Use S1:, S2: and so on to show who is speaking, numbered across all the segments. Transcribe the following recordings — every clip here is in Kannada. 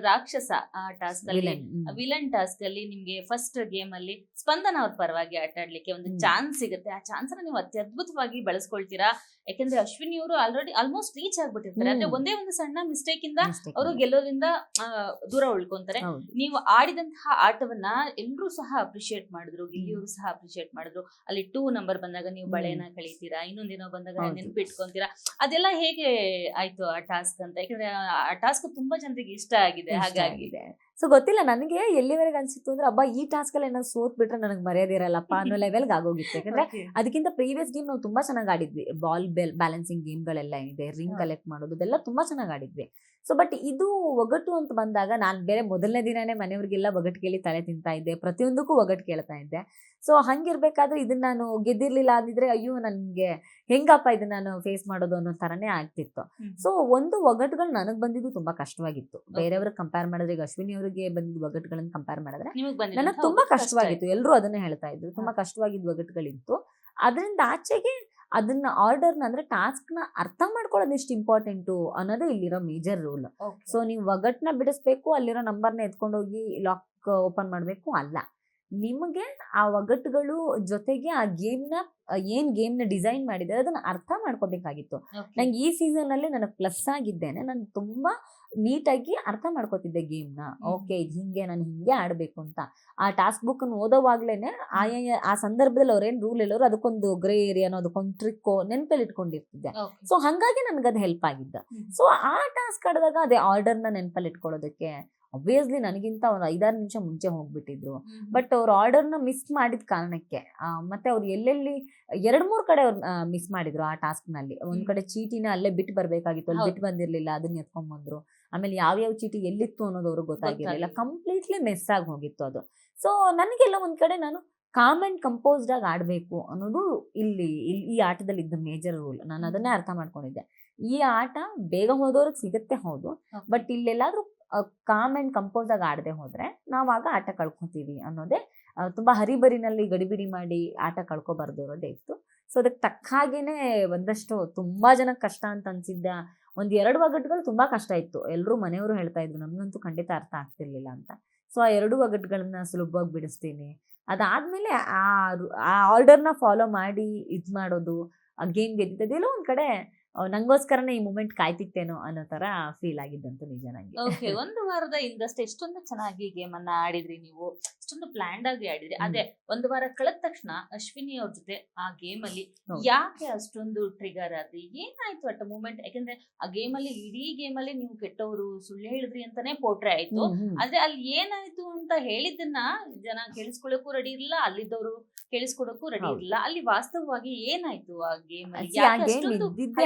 S1: ರಾಕ್ಷಸ ಆ ಟಾಸ್ಕ್ ಅಲ್ಲಿ ವಿಲನ್ ಟಾಸ್ಕ್ ಅಲ್ಲಿ ನಿಮ್ಗೆ ಫಸ್ಟ್ ಗೇಮ್ ಅಲ್ಲಿ ಸ್ಪಂದನ ಅವ್ರ ಪರವಾಗಿ ಆಟ ಆಡ್ಲಿಕ್ಕೆ ಒಂದು ಚಾನ್ಸ್ ಸಿಗುತ್ತೆ. ಆ ಚಾನ್ಸ್ ನೀವು ಅತ್ಯದ್ಭುತವಾಗಿ ಬಳಸ್ಕೊಳ್ತೀರಾ. ಯಾಕಂದ್ರೆ ಅಶ್ವಿನಿ ಅವರು ಆಲ್ರೆಡಿ ಆಲ್ಮೋಸ್ಟ್ ರೀಚ್ ಆಗ್ಬಿಟ್ಟಿರ್ತಾರೆ. ಅಂದ್ರೆ ಒಂದೇ ಒಂದು ಸಣ್ಣ ಮಿಸ್ಟೇಕ್ ಇಂದ ಅವರು ಗೆಲ್ಲೋದ್ರಿಂದ ದೂರ ಉಳ್ಕೊಂತಾರೆ. ನೀವು ಆಡಿದಂತಹ ಆಟವನ್ನ ಎಲ್ಲರೂ ಸಹ ಅಪ್ರಿಶಿಯೇಟ್ ಮಾಡಿದ್ರು, ಗಿಲ್ಲಿಯವರು ಸಹ ಅಪ್ರಿಶಿಯೇಟ್ ಮಾಡಿದ್ರು. ಅಲ್ಲಿ 2 ನಂಬರ್ ಬಂದಾಗ ನೀವು ಬಳೆನ ಕಳೀತೀರಾ, ಇನ್ನೊಂದೇನೋ ಬಂದಾಗ ನೆನ್ಪಿಟ್ಕೊಂತೀರಾ. ಅದೆಲ್ಲ ಹೇಗೆ ಆಯ್ತು ಆ ಟಾಸ್ಕ್ ಅಂತ? ಯಾಕಂದ್ರೆ ಆ ಟಾಸ್ಕ್ ತುಂಬಾ ಜನರಿಗೆ ಇಷ್ಟ ಆಗಿದೆ. ಹಾಗಾಗಿದೆ
S2: ಸೊ ಗೊತ್ತಿಲ್ಲ ನನಗೆ ಎಲ್ಲಿವರೆಗೆ ಅನ್ಸಿತ್ತು ಅಂದ್ರೆ ಅಬ್ಬಾ ಈ ಟಾಸ್ಕ್ ಅಲ್ಲಿ ಏನಾದ್ರು ಸೋತ್ ಬಿಟ್ರೆ ನನಗೆ ಮರ್ಯಾದಿರಲ್ಲಪ್ಪ ಅನ್ನೋ ಲೆವೆಲ್ಗೆ ಆಗೋಗಿತ್ತು. ಯಾಕಂದ್ರೆ ಅದಕ್ಕಿಂತ ಪ್ರೀವಿಯಸ್ ಗೇಮ್ ನಾವು ತುಂಬಾ ಚೆನ್ನಾಗಿ ಆಡಿದ್ವಿ. ಬಾಲ್ ಬ್ಯಾಲೆನ್ಸಿಂಗ್ ಗೇಮ್ಗಳೆಲ್ಲ ಏನಿದೆ, ರಿಂಗ್ ಕಲೆಕ್ಟ್ ಮಾಡೋದು ಅದೆಲ್ಲ ತುಂಬಾ ಚೆನ್ನಾಗಿ ಆಡಿದ್ವಿ. ಸೊ ಬಟ್ ಇದು ಒಗಟು ಅಂತ ಬಂದಾಗ ನಾನು ಬೇರೆ ಮೊದಲನೇ ದಿನಾನೇ ಮನೆಯವ್ರಿಗೆಲ್ಲ ಒಗಟು ಕೇಳಿ ತಲೆ ತಿಂತಾ ಇದ್ದೆ, ಪ್ರತಿಯೊಂದಕ್ಕೂ ಒಗಟು ಕೇಳ್ತಾ ಇದ್ದೆ. ಸೊ ಹಂಗಿರ್ಬೇಕಾದ್ರೆ ಇದನ್ನ ನಾನು ಗೆದ್ದಿರ್ಲಿಲ್ಲ ಅಂದಿದ್ರೆ ಅಯ್ಯೋ ನನ್ಗೆ ಹೆಂಗಪ್ಪ ಇದನ್ನ ನಾನು ಫೇಸ್ ಮಾಡೋದು ಅನ್ನೋ ತರನೇ ಆಗ್ತಿತ್ತು. ಸೊ ಒಂದು ಒಗಟುಗಳು ನನಗ್ ಬಂದಿದ್ದು ತುಂಬಾ ಕಷ್ಟವಾಗಿತ್ತು. ಬೇರೆಯವ್ರಿಗೆ ಕಂಪೇರ್ ಮಾಡಿದ್ರೆ, ಈಗ ಅಶ್ವಿನಿ ಅವರಿಗೆ ಬಂದಿದ್ದ ಒಗಟುಗಳನ್ನ ಕಂಪೇರ್ ಮಾಡಿದ್ರೆ ನನಗೆ ತುಂಬಾ ಕಷ್ಟವಾಗಿತ್ತು. ಎಲ್ಲರೂ ಅದನ್ನೇ ಹೇಳ್ತಾ ಇದ್ರು, ತುಂಬಾ ಕಷ್ಟವಾಗಿದ್ದ ಒಗಟುಗಳಿತ್ತು. ಅದರಿಂದ ಆಚೆಗೆ ಅದನ್ನ ಆರ್ಡರ್ನ ಅಂದ್ರೆ ಟಾಸ್ಕ್ ನ ಅರ್ಥ ಮಾಡ್ಕೊಳ್ಳೋದು ಎಷ್ಟು ಇಂಪಾರ್ಟೆಂಟು ಅನ್ನೋದು ಇಲ್ಲಿರೋ ಮೇಜರ್ ರೂಲ್. ಸೊ ನೀವು ಒಗಟ್ನ ಬಿಡಿಸ್ಬೇಕು, ಅಲ್ಲಿರೋ ನಂಬರ್ನ ಎತ್ಕೊಂಡೋಗಿ ಲಾಕ್ ಓಪನ್ ಮಾಡ್ಬೇಕು ಅಲ್ಲ, ನಿಮಗೆ ಆ ಒಗಟುಗಳು ಜೊತೆಗೆ ಆ ಗೇಮ್ನ ಡಿಸೈನ್ ಮಾಡಿದ್ದಾರೆ ಅದನ್ನ ಅರ್ಥ ಮಾಡ್ಕೋಬೇಕಾಗಿತ್ತು. ನಂಗೆ ಈ ಸೀಸನ್ ಅಲ್ಲಿ ನನಗೆ ಪ್ಲಸ್ ಆಗಿದ್ದೇನೆ, ನಾನು ತುಂಬಾ ನೀಟಾಗಿ ಅರ್ಥ ಮಾಡ್ಕೋತಿದ್ದೆ ಗೇಮ್ನ. ಓಕೆ ಇದು ಹಿಂಗೆ, ನಾನು ಹಿಂಗೆ ಆಡ್ಬೇಕು ಅಂತ. ಆ ಟಾಸ್ಕ್ ಬುಕ್ ಅನ್ನು ಓದೋವಾಗ್ಲೇನೆ ಆ ಸಂದರ್ಭದಲ್ಲಿ ಅವ್ರೇನ್ ರೂಲ್ ಹೇಳೋರು ಅದಕ್ಕೊಂದು ಗ್ರೇ ಏರಿಯಾನೋ ಅದಕ್ಕೊಂದು ಟ್ರಿಕ್ಕೋ ನೆನಪಲ್ಲಿ ಇಟ್ಕೊಂಡಿರ್ತಿದ್ದೆ. ಸೊ ಹಂಗಾಗಿ ನನ್ಗದು ಹೆಲ್ಪ್ ಆಗಿದ್ದ. ಸೊ ಆ ಟಾಸ್ಕ್ ಆಡಿದಾಗ ಅದೇ ಆರ್ಡರ್ನ ನೆನಪಲ್ಲಿ ಇಟ್ಕೊಳ್ಳೋದಕ್ಕೆ ಅಬ್ವಿಯಸ್ಲಿ ನನಗಿಂತ ಒಂದು 5-6 ನಿಮಿಷ ಮುಂಚೆ ಹೋಗ್ಬಿಟ್ಟಿದ್ರು. ಬಟ್ ಅವ್ರ ಆರ್ಡರ್ನ ಮಿಸ್ ಮಾಡಿದ ಕಾರಣಕ್ಕೆ ಮತ್ತೆ ಅವ್ರು ಎಲ್ಲೆಲ್ಲಿ 2-3 ಕಡೆ ಅವ್ರು ಮಿಸ್ ಮಾಡಿದ್ರು ಆ ಟಾಸ್ಕ್ ನಲ್ಲಿ. ಒಂದ್ ಕಡೆ ಚೀಟಿನ ಅಲ್ಲೇ ಬಿಟ್ಟು ಬರ್ಬೇಕಾಗಿತ್ತು, ಅಲ್ಲಿ ಬಿಟ್ಟು ಬಂದಿರ್ಲಿಲ್ಲ, ಅದನ್ನ ಎತ್ಕೊಂಡ್ ಬಂದ್ರು. ಆಮೇಲೆ ಯಾವ್ಯಾವ ಚೀಟಿ ಎಲ್ಲಿತ್ತು ಅನ್ನೋದು ಅವ್ರಿಗೆ ಗೊತ್ತಾಗಿರ್ಲಿಲ್ಲ, ಕಂಪ್ಲೀಟ್ಲಿ ಮಿಸ್ ಆಗಿ ಹೋಗಿತ್ತು ಅದು. ಸೊ ನನಗೆಲ್ಲ ಒಂದ್ ಕಡೆ ನಾನು ಕಾಮ್ ಅಂಡ್ ಕಂಪೋಸ್ಡ್ ಆಗಿ ಆಡ್ಬೇಕು ಅನ್ನೋದು ಈ ಆಟದಲ್ಲಿ ಇದ್ದ ಮೇಜರ್ ರೂಲ್. ನಾನು ಅದನ್ನೇ ಅರ್ಥ ಮಾಡ್ಕೊಂಡಿದ್ದೆ. ಈ ಆಟ ಬೇಗ ಹೋದವ್ರಿಗೆ ಸಿಗುತ್ತೆ ಹೌದು, ಬಟ್ ಇಲ್ಲೆಲ್ಲಾದ್ರೂ ಕಾಮ್ ಅಂಡ್ ಕಂಪೋಸ್ ಆಗಿ ಆಡದೆ ಹೋದ್ರೆ ನಾವಾಗ ಆಟ ಕಳ್ಕೊತೀವಿ ಅನ್ನೋದೇ. ತುಂಬಾ ಹರಿಬರಿನಲ್ಲಿ ಗಡಿಬಿಡಿ ಮಾಡಿ ಆಟ ಕಳ್ಕೊಬಾರ್ದು ಅನ್ನೋದೇ ಇತ್ತು. ಸೊ ಅದಕ್ಕೆ ತಕ್ಕ ಹಾಗೇನೆ ಒಂದಷ್ಟು ತುಂಬಾ ಜನಕ್ಕೆ ಕಷ್ಟ ಅಂತ ಅನ್ಸಿದ್ದ 1-2 ಒಗಟುಗಳು ತುಂಬಾ ಕಷ್ಟ ಇತ್ತು. ಎಲ್ಲರೂ ಮನೆಯವರು ಹೇಳ್ತಾ ಇದ್ರು, ನಮ್ಗಂತೂ ಖಂಡಿತ ಅರ್ಥ ಆಗ್ತಿರ್ಲಿಲ್ಲ ಅಂತ. ಸೊ ಆ 2 ಒಗಟುಗಳನ್ನ ಸುಲಭವಾಗಿ ಬಿಡಿಸ್ತೀನಿ. ಅದಾದ್ಮೇಲೆ ಆ ಆರ್ಡರ್ನ ಫಾಲೋ ಮಾಡಿ ಇದ್ ಮಾಡೋದು, ಆ ಗೇಮ್ ಗೆದ್ದಿದ್ದೆಲ್ಲೋ ಒಂದ್ ಕಡೆ ನಂಗೋಸ್ಕರನೇ ಈ ಮೂಮೆಂಟ್ ಕಾಯ್ತಿತ್ತೇನೋ ಅನ್ನೋ ತರ ಫೀಲ್ ಆಗಿದ್ದಂತೂ ನಿಜ ನಂಗೆ.
S1: ಓಕೆ, 1 ವಾರದ ಇಂದಷ್ಟೇ ಎಷ್ಟೊಂದು ಚೆನ್ನಾಗಿ ಗೇಮ್ ಅನ್ನ ಆಡಿದ್ರಿ ನೀವು, ಎಷ್ಟೊಂದು ಪ್ಲಾನ್ಡ್ ಆಗಿ ಆಡಿದ್ರಿ. ಅದೇ 1 ವಾರ ಕಳೆದ ತಕ್ಷಣ ಅಶ್ವಿನಿ ಅವ್ರ ಜೊತೆ ಆ ಗೇಮ್ ಅಲ್ಲಿ ಯಾಕೆ ಅಷ್ಟೊಂದು ಟ್ರಿಗರ್ ಆದ್ರಿ? ಏನಾಯ್ತು ಅಟ್ ಮೂಮೆಂಟ್? ಯಾಕಂದ್ರೆ ಆ ಗೇಮ್ ಅಲ್ಲಿ ಇಡೀ ಗೇಮ್ ಅಲ್ಲಿ ನೀವು ಕೆಟ್ಟವರು, ಸುಳ್ಳು ಹೇಳಿದ್ರಿ ಅಂತಾನೆ ಪೋಟ್ರೆ ಆಯ್ತು. ಆದ್ರೆ ಅಲ್ಲಿ ಏನಾಯ್ತು ಅಂತ ಹೇಳಿದ್ದನ್ನ ಜನ ಕೇಳಿಸ್ಕೊಳ್ಳೋಕ್ಕೂ ರೆಡಿ ಇಲ್ಲ, ಅಲ್ಲಿದ್ದವರು ಕೇಳಿಸ್ಕೊಡಕ್ಕೂ ರೆಡಿ ಇಲ್ಲ. ಅಲ್ಲಿ ವಾಸ್ತವವಾಗಿ ಏನಾಯ್ತು ಆ ಗೇಮ್ ಅಲ್ಲಿ?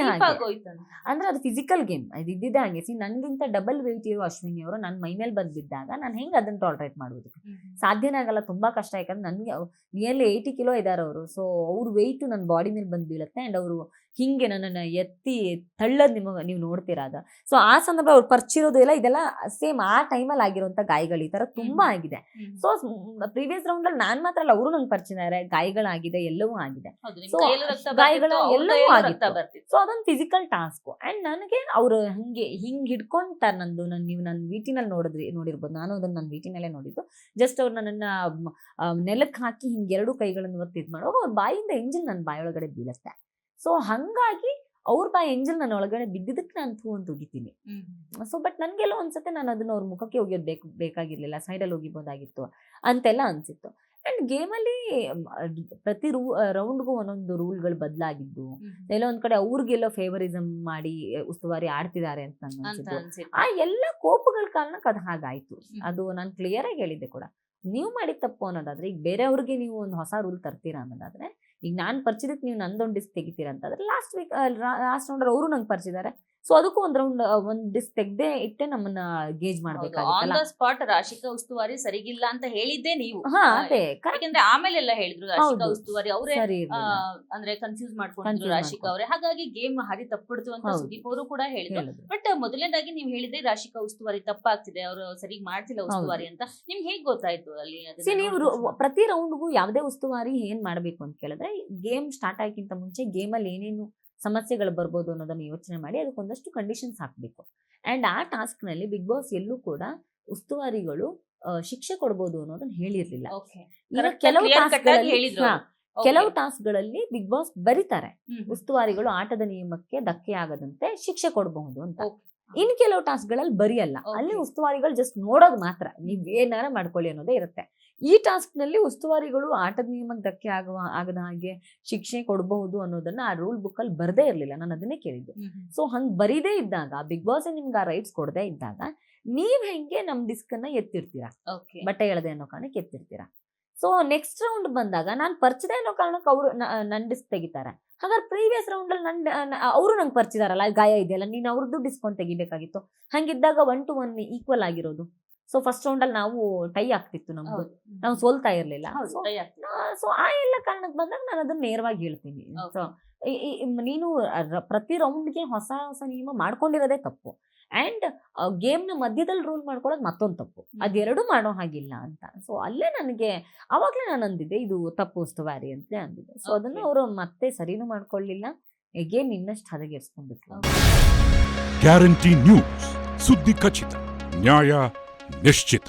S2: ಅಂದ್ರೆ ಅದು ಫಿಸಿಕಲ್ ಗೇಮ್, ಅದು ಇದ್ದಿದ್ದೆ ಹಾಗೆ. ನನ್ಗಿಂತ ಡಬಲ್ ವೆಯ್ಟ್ ಇರೋ ಅಶ್ವಿನಿ ಅವರು ನನ್ನ ಮೈ ಮೇಲೆ ಬಂದಿದ್ದಾಗ ನಾನು ಹೆಂಗ್ ಅದನ್ನ ಟಾಲರೇಟ್ ಮಾಡೋದಕ್ಕೆ ಸಾಧ್ಯನೇ ಆಗಲ್ಲ, ತುಂಬಾ ಕಷ್ಟ. ಯಾಕಂದ್ರೆ ನನ್ಗೆ ನಿಯರ್ಲಿ 80 ಕಿಲೋ ಇದಾರೆ ಅವರು. ಸೊ ಅವ್ರ ವೆಯ್ಟ್ ನನ್ನ ಬಾಡಿ ಮೇಲೆ ಬಂದ್ ಬೀಳುತ್ತೆ. ಅಂಡ್ ಅವರು ಹಿಂಗೆ ನನ್ನನ್ನ ಎತ್ತಿ ತಳ್ಳದ್ ನೀವು ನೋಡ್ತೀರಾ ಅದ. ಸೊ ಆ ಸಂದರ್ಭ ಅವ್ರು ಪರ್ಚಿರೋದು ಎಲ್ಲ ಇದೆಲ್ಲ ಸೇಮ್ ಆ ಟೈಮಲ್ಲಿ ಆಗಿರುವಂತ ಗಾಯಗಳು ಈ ತರ ತುಂಬಾ ಆಗಿದೆ. ಸೊ ಪ್ರೀವಿಯಸ್ ರೌಂಡ್ ಅಲ್ಲಿ ನಾನ್ ಮಾತ್ರ ಅಲ್ಲ, ಅವರು ನಂಗೆ ಪರಿಚಿದ್ದಾರೆ, ಗಾಯಗಳಾಗಿದೆ, ಎಲ್ಲವೂ ಆಗಿದೆ. ಸೊ ಗಾಯಗಳು ಎಲ್ಲವೂ ಆಗಿತ್ತು. ಸೊ ಅದೊಂದು ಫಿಸಿಕಲ್ ಟಾಸ್ಕ್. ಅಂಡ್ ನನಗೆ ಅವ್ರು ಹಿಂಗ್ ಹಿಡ್ಕೊಂತಾರೆ ನೀವು ನನ್ನ ವಿಟಿನಲ್ಲಿ ನೋಡಿರ್ಬೋದು. ನಾನು ಅದನ್ನ ನನ್ನ ವಿಟಿನಲ್ಲೇ ನೋಡಿದ್ದು. ಜಸ್ಟ್ ಅವ್ರು ನನ್ನನ್ನ ನೆಲಕ್ಕೆ ಹಾಕಿ ಹಿಂಗ್ 2 ಕೈಗಳನ್ನು ಒತ್ತಿ ಇದ್ ಮಾಡುವಾಗ ಅವ್ರ ಬಾಯಿಂದ ಎಂಜಿಲ್ ನನ್ನ ಬಾಯೊಳಗಡೆ ಬೀಳುತ್ತೆ. ಸೊ ಹಂಗಾಗಿ ಅವ್ರ ಬಾಯಿ ಎಂಜಿಲ್ ನನ್ನ ಒಳಗಡೆ ಬಿದ್ದಿದ್ದಕ್ಕೆ ನಾನು ಥೂ ಅಂತ ಉಗಿತೀನಿ. ಸೊ ಬಟ್ ನನ್ಗೆಲ್ಲ ಅನ್ಸುತ್ತೆ ನಾನು ಅದನ್ನ ಅವ್ರ ಮುಖಕ್ಕೆ ಹೋಗ್ಯೋದು ಬೇಕಾಗಿರ್ಲಿಲ್ಲ, ಸೈಡಲ್ಲಿ ಹೋಗಿಬೋದಾಗಿತ್ತು ಅಂತೆಲ್ಲ ಅನ್ಸಿತ್ತು. ಅಂಡ್ ಗೇಮಲ್ಲಿ ಪ್ರತಿ ರೌಂಡ್ಗೂ ಒಂದೊಂದು ರೂಲ್ಗಳು ಬದಲಾಗಿದ್ದು, ಎಲ್ಲೋ ಒಂದ್ ಕಡೆ ಅವ್ರಿಗೆಲ್ಲೋ ಫೇವರಿಸಮ್ ಮಾಡಿ ಉಸ್ತುವಾರಿ ಆಡ್ತಿದ್ದಾರೆ ಅಂತ ನಂಗೆ ಅನ್ಸಿತ್ತು. ಆ ಎಲ್ಲ ಕೋಪಗಳ ಕಾರಣಕ್ಕೆ ಅದು ಹಾಗಾಯ್ತು. ಅದು ನಾನು ಕ್ಲಿಯರ್ ಆಗಿ ಹೇಳಿದ್ದೆ ಕೂಡ. ನೀವು ಮಾಡಿದ ತಪ್ಪು ಅನ್ನೋದಾದ್ರೆ, ಈಗ ಬೇರೆಯವ್ರಿಗೆ ನೀವು ಒಂದು ಹೊಸ ರೂಲ್ ತರ್ತೀರಾ ಅನ್ನೋದಾದ್ರೆ, ಈಗ ನಾನು ಪರಿಚಿದಕ್ಕೆ ನೀವು ನಂದೊಂದು ಡಿಸ್ಕ್ ತೆಗಿತೀರಾ ಅಂತಂದ್ರೆ ಲಾಸ್ಟ್ ರೌಂಡ್ ಅವರು ನಂಗೆ ಪರಿಚಿದ್ದಾರೆ. ಸೊ ಅದಕ್ಕೂ ಒಂದ್ ಡಿಸ್ಕ್ ತೆಗ್ದೇ ಇಟ್ಟೆ ನಮ್ಮನ್ನ ಗೇಜ್ ಮಾಡ್ಬೇಕಾಗಿತ್ತಲ್ಲ.
S1: ಸ್ಪಾಟ್ ರಾಶಿಕಾ ಉಸ್ತುವಾರಿ ಸರಿಗಿಲ್ಲ ಅಂತ ಹೇಳಿದ್ದೆ ನೀವು. ಯಾಕಂದ್ರೆ ಆಮೇಲೆ ಎಲ್ಲ ಹೇಳಿದ್ರು ರಾಶಿಕಾ ಉಸ್ತುವಾರಿ ಅವರೇ ಅಂದ್ರೆ ಕನ್ಫ್ಯೂಸ್ ಮಾಡ್ಕೊಂಡಿದ್ರು ರಾಶಿಕಾ ಅವರೇ. ಹಾಗಾಗಿ ಗೇಮ್ ಹಾದಿ ತಪ್ಪಿಡ್ತು ಅಂತ ಸುದೀಪ್ ಅವರು ಕೂಡ ಹೇಳಿದ್ರು. ಬಟ್ ಮೊದಲನೇದಾಗಿ ನೀವು ಹೇಳಿದ್ರೆ ರಾಶಿಕಾ ಉಸ್ತುವಾರಿ ತಪ್ಪಾಗ್ತಿದೆ, ಅವರು ಸರಿಗ್ ಮಾಡ್ತಿಲ್ಲ ಉಸ್ತುವಾರಿ ಅಂತ. ನಿಮ್ಗೆ ಹೇಗ್ ಗೊತ್ತಾಯ್ತು ಅಲ್ಲಿ?
S2: ನೀವು ಪ್ರತಿ ರೌಂಡ್ಗೂ ಯಾವ್ದೇ ಉಸ್ತುವಾರಿ ಏನ್ ಮಾಡ್ಬೇಕು ಅಂತ ಕೇಳಿದ್ರೆ, ಗೇಮ್ ಸ್ಟಾರ್ಟ್ ಆಗಿಂತ ಮುಂಚೆ ಗೇಮಲ್ಲಿ ಏನೇನು ಸಮಸ್ಯೆಗಳು ಬರ್ಬೋದು ಅನ್ನೋದನ್ನ ಯೋಚನೆ ಮಾಡಿ ಅದಕ್ಕೊಂದಷ್ಟು ಕಂಡೀಷನ್ಸ್ ಹಾಕ್ಬೇಕು. ಅಂಡ್ ಆ ಟಾಸ್ಕ್ ನಲ್ಲಿ ಬಿಗ್ ಬಾಸ್ ಎಲ್ಲೂ ಕೂಡ ಉಸ್ತುವಾರಿಗಳು ಶಿಕ್ಷೆ ಕೊಡ್ಬೋದು ಅನ್ನೋದನ್ನ ಹೇಳಿರ್ಲಿಲ್ಲ. ಈಗ ಕೆಲವು ಕೆಲವು ಟಾಸ್ಕ್ ಗಳಲ್ಲಿ ಬಿಗ್ ಬಾಸ್ ಬರೀತಾರೆ ಉಸ್ತುವಾರಿಗಳು ಆಟದ ನಿಯಮಕ್ಕೆ ಧಕ್ಕೆ ಆಗದಂತೆ ಶಿಕ್ಷೆ ಕೊಡಬಹುದು ಅಂತ. ಇನ್ ಕೆಲವು ಟಾಸ್ಕ್ ಗಳಲ್ಲಿ ಬರೆಯಲ್ಲ, ಅಲ್ಲಿ ಉಸ್ತುವಾರಿಗಳು ಜಸ್ಟ್ ನೋಡೋದು ಮಾತ್ರ, ನೀವ್ ಏನಾರ ಮಾಡ್ಕೊಳ್ಳಿ ಅನ್ನೋದೇ ಇರುತ್ತೆ. ಈ ಟಾಸ್ಕ್ ನಲ್ಲಿ ಉಸ್ತುವಾರಿಗಳು ಆಟದ ನಿಯಮಕ್ಕೆ ಧಕ್ಕೆ ಆಗದ ಹಾಗೆ ಶಿಕ್ಷೆ ಕೊಡಬಹುದು ಅನ್ನೋದನ್ನ ಆ ರೂಲ್ ಬುಕ್ ಅಲ್ಲಿ ಬರ್ದೇ ಇರ್ಲಿಲ್ಲ. ನಾನು ಅದನ್ನೇ ಕೇಳಿದ್ದು. ಸೊ ಹಂಗ್ ಬರೀದೇ ಇದ್ದಾಗ, ಬಿಗ್ ಬಾಸ್ ನಿಮ್ಗೆ ಆ ರೈಟ್ಸ್ ಕೊಡದೇ ಇದ್ದಾಗ ನೀವ್ ಹೆಂಗೆ ನಮ್ ಡಿಸ್ಕ್ ಅನ್ನ ಎತ್ತಿರ್ತೀರಾ, ಬಟ್ಟೆ ಎಳದೆ ಅನ್ನೋ ಕಾರಣಕ್ಕೆ ಎತ್ತಿರ್ತೀರಾ. ಸೊ ನೆಕ್ಸ್ಟ್ ರೌಂಡ್ ಬಂದಾಗ ನಾನ್ ಪರಿಚಯ ಅನ್ನೋ ಕಾರಣಕ್ಕೆ ಅವ್ರು ನನ್ ಡಿಸ್ಕ್ ತೆಗಿತಾರೆ. ಹಾಗಾದ್ರೆ ಪ್ರೀವಿಯಸ್ ರೌಂಡ್ ಅಲ್ಲಿ ಅವರು ನಂಗೆ ಪರಿಚಿದಾರಲ್ಲ, ಗಾಯ ಇದೆಯಲ್ಲ, ನೀನ್ ಅವ್ರದ್ದು ಡಿಸ್ಕೌಂಟ್ ತೆಗಿಬೇಕಾಗಿತ್ತು. ಹಂಗಿದ್ದಾಗ 1 to 1 ಈಕ್ವಲ್ ಆಗಿರೋದು. ಸೊ ಫಸ್ಟ್ ರೌಂಡ್ ಅಲ್ಲಿ ನಾವು ಟೈ ಆಗ್ತಿತ್ತು ನಮ್ದು, ನಾವು ಸೋಲ್ತಾ ಇರ್ಲಿಲ್ಲ. ಸೊ ಆ ಎಲ್ಲ ಕಾರಣಕ್ಕೆ ಬಂದಾಗ ನಾನು ಅದನ್ನ ನೇರವಾಗಿ ಹೇಳ್ತೀನಿ. ಸೊ ನೀನು ಪ್ರತಿ ರೌಂಡ್ಗೆ ಹೊಸ ಹೊಸ ನಿಯಮ ಮಾಡ್ಕೊಂಡಿರೋದೇ ತಪ್ಪು. ಅಂಡ್ ಗೇಮ್ ನ ಮಧ್ಯದಲ್ಲಿ ರೂಲ್ ಮಾಡ್ಕೊಳ್ಳೋದು ಮತ್ತೊಂದು ತಪ್ಪು. ಅದೆರಡು ಮಾಡೋ ಹಾಗಿಲ್ಲ ಅಂತ. ಸೊ ಅಲ್ಲೇ ನನಗೆ ಅವಾಗ್ಲೇ ನಾನು ಅಂದಿದ್ದೆ ಇದು ತಪ್ಪು ಉಸ್ತುವಾರಿ ಅಂತ ಅಂದಿದ್ದೆ. ಸೊ ಅದನ್ನ ಅವರು ಮತ್ತೆ ಸರಿನೂ ಮಾಡ್ಕೊಳ್ಳಿಲ್ಲ, ಗೇಮ್ ಇನ್ನಷ್ಟು ಹದಗೆಡಿಸ್ಕೊಂಡ್ಬಿಟ್ರು.
S3: ಗ್ಯಾರಂಟಿ ನ್ಯೂಸ್, ಸುದ್ದಿ ಖಚಿತ, ನ್ಯಾಯ ನಿಶ್ಚಿತ.